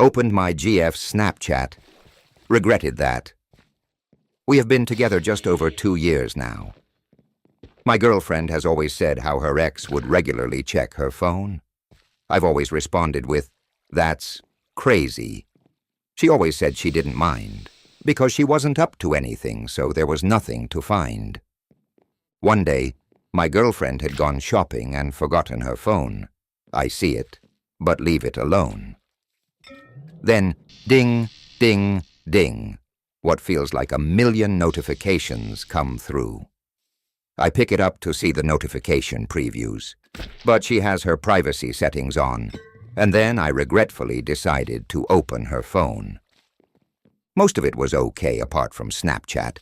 Opened my GF Snapchat. Regretted that. We have been together just over 2 years now. My girlfriend has always said how her ex would regularly check her phone. I've always responded with, "That's crazy." She always said she didn't mind, because she wasn't up to anything, so there was nothing to find. One day, my girlfriend had gone shopping and forgotten her phone. I see it, but leave it alone. Then, ding, ding, ding, what feels like a million notifications come through. I pick it up to see the notification previews, but she has her privacy settings on, and then I regretfully decided to open her phone. Most of it was okay apart from Snapchat,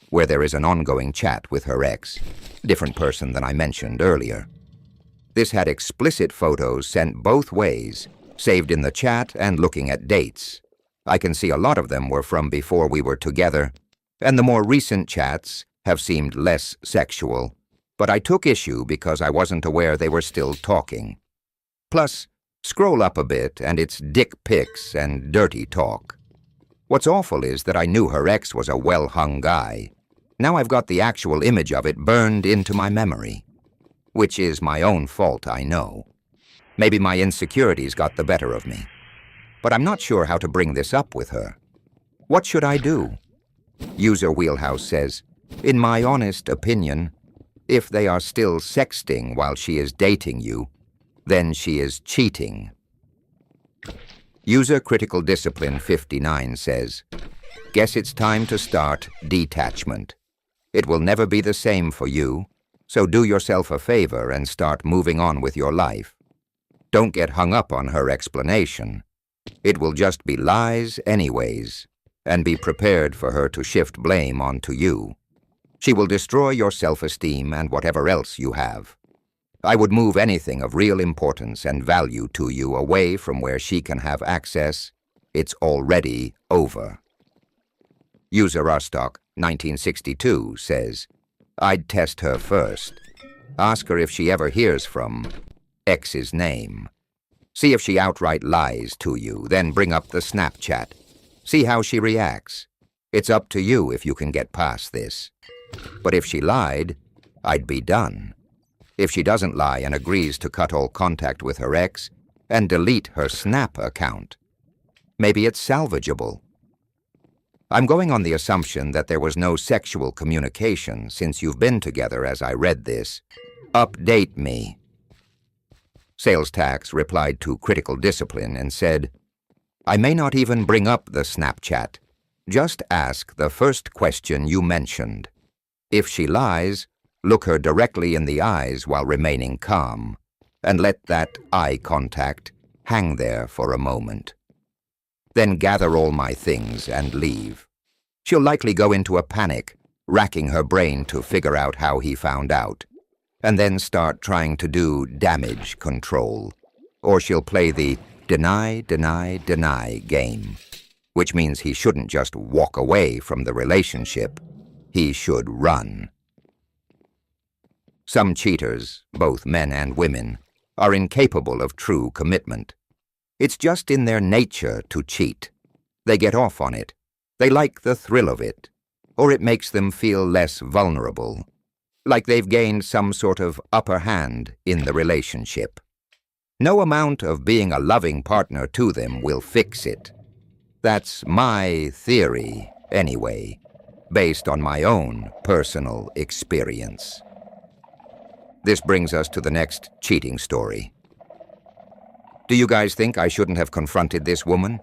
where there is an ongoing chat with her ex, different person than I mentioned earlier. This had explicit photos sent both ways, saved in the chat and looking at dates. I can see a lot of them were from before we were together, and the more recent chats have seemed less sexual, but I took issue because I wasn't aware they were still talking. Plus, scroll up a bit and it's dick pics and dirty talk. What's awful is that I knew her ex was a well-hung guy. Now I've got the actual image of it burned into my memory. Which is my own fault, I know. Maybe my insecurities got the better of me. But I'm not sure how to bring this up with her. What should I do? User Wheelhouse says, "In my honest opinion, if they are still sexting while she is dating you, then she is cheating." User Critical Discipline 59 says, "Guess it's time to start detachment. It will never be the same for you, so do yourself a favor and start moving on with your life. Don't get hung up on her explanation. It will just be lies anyways, and be prepared for her to shift blame onto you. She will destroy your self-esteem and whatever else you have. I would move anything of real importance and value to you away from where she can have access. It's already over." User Rostock 1962 says, "I'd test her first. Ask her if she ever hears from X's name. See if she outright lies to you, then bring up the Snapchat. See how she reacts. It's up to you if you can get past this. But if she lied, I'd be done. If she doesn't lie and agrees to cut all contact with her ex and delete her Snap account, maybe it's salvageable. I'm going on the assumption that there was no sexual communication since you've been together as I read this. Update me." Sales Tax replied to Critical Discipline and said, "I may not even bring up the Snapchat. Just ask the first question you mentioned. If she lies, look her directly in the eyes while remaining calm, and let that eye contact hang there for a moment. Then gather all my things and leave. She'll likely go into a panic, racking her brain to figure out how he found out, and then start trying to do damage control. Or she'll play the deny, deny, deny game, which means he shouldn't just walk away from the relationship. He should run." Some cheaters, both men and women, are incapable of true commitment. It's just in their nature to cheat. They get off on it. They like the thrill of it, or it makes them feel less vulnerable, like they've gained some sort of upper hand in the relationship. No amount of being a loving partner to them will fix it. That's my theory, anyway, based on my own personal experience. This brings us to the next cheating story. Do you guys think I shouldn't have confronted this woman?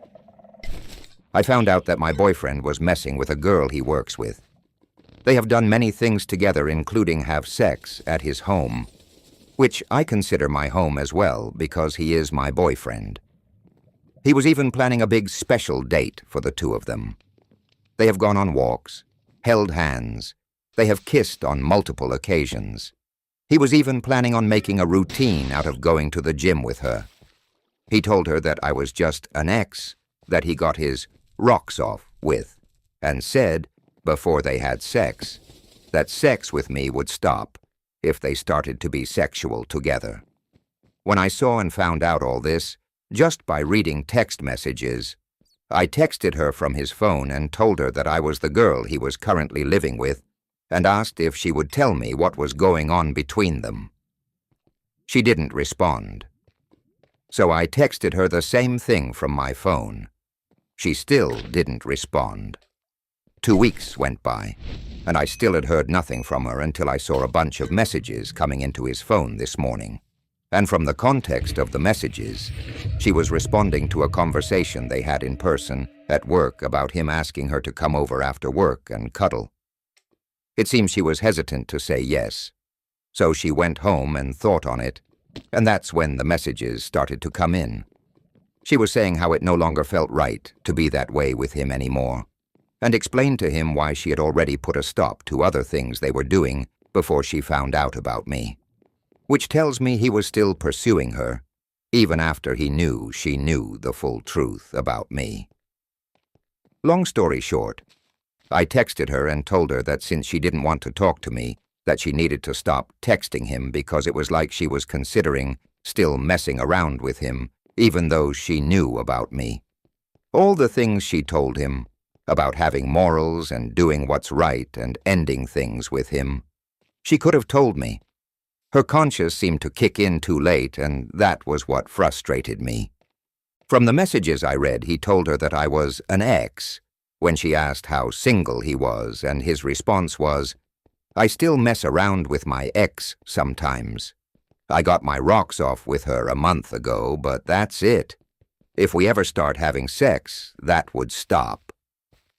I found out that my boyfriend was messing with a girl he works with. They have done many things together, including have sex at his home, which I consider my home as well because he is my boyfriend. He was even planning a big special date for the two of them. They have gone on walks, held hands. They have kissed on multiple occasions. He was even planning on making a routine out of going to the gym with her. He told her that I was just an ex that he got his rocks off with, and said, before they had sex, that sex with me would stop if they started to be sexual together. When I saw and found out all this, just by reading text messages. I texted her from his phone and told her that I was the girl he was currently living with and asked if she would tell me what was going on between them. She didn't respond. So I texted her the same thing from my phone. She still didn't respond. 2 weeks went by, and I still had heard nothing from her until I saw a bunch of messages coming into his phone this morning. And from the context of the messages, she was responding to a conversation they had in person at work about him asking her to come over after work and cuddle. It seems she was hesitant to say yes, so she went home and thought on it, and that's when the messages started to come in. She was saying how it no longer felt right to be that way with him anymore, and explained to him why she had already put a stop to other things they were doing before she found out about me, which tells me he was still pursuing her, even after he knew she knew the full truth about me. Long story short, I texted her and told her that since she didn't want to talk to me, that she needed to stop texting him because it was like she was considering still messing around with him, even though she knew about me. All the things she told him, about having morals and doing what's right and ending things with him, she could have told me. Her conscience seemed to kick in too late, and that was what frustrated me. From the messages I read, he told her that I was an ex, when she asked how single he was, and his response was, "I still mess around with my ex sometimes. I got my rocks off with her a month ago, but that's it. If we ever start having sex, that would stop.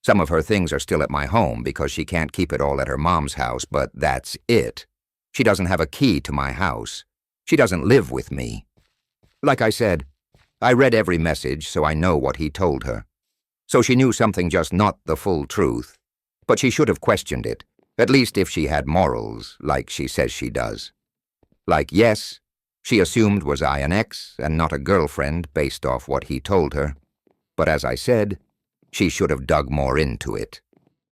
Some of her things are still at my home because she can't keep it all at her mom's house, but that's it. She doesn't have a key to my house. She doesn't live with me." Like I said, I read every message, so I know what he told her. So she knew something, just not the full truth. But she should have questioned it, at least if she had morals, like she says she does. Like, yes, she assumed was I an ex and not a girlfriend based off what he told her. But as I said, she should have dug more into it.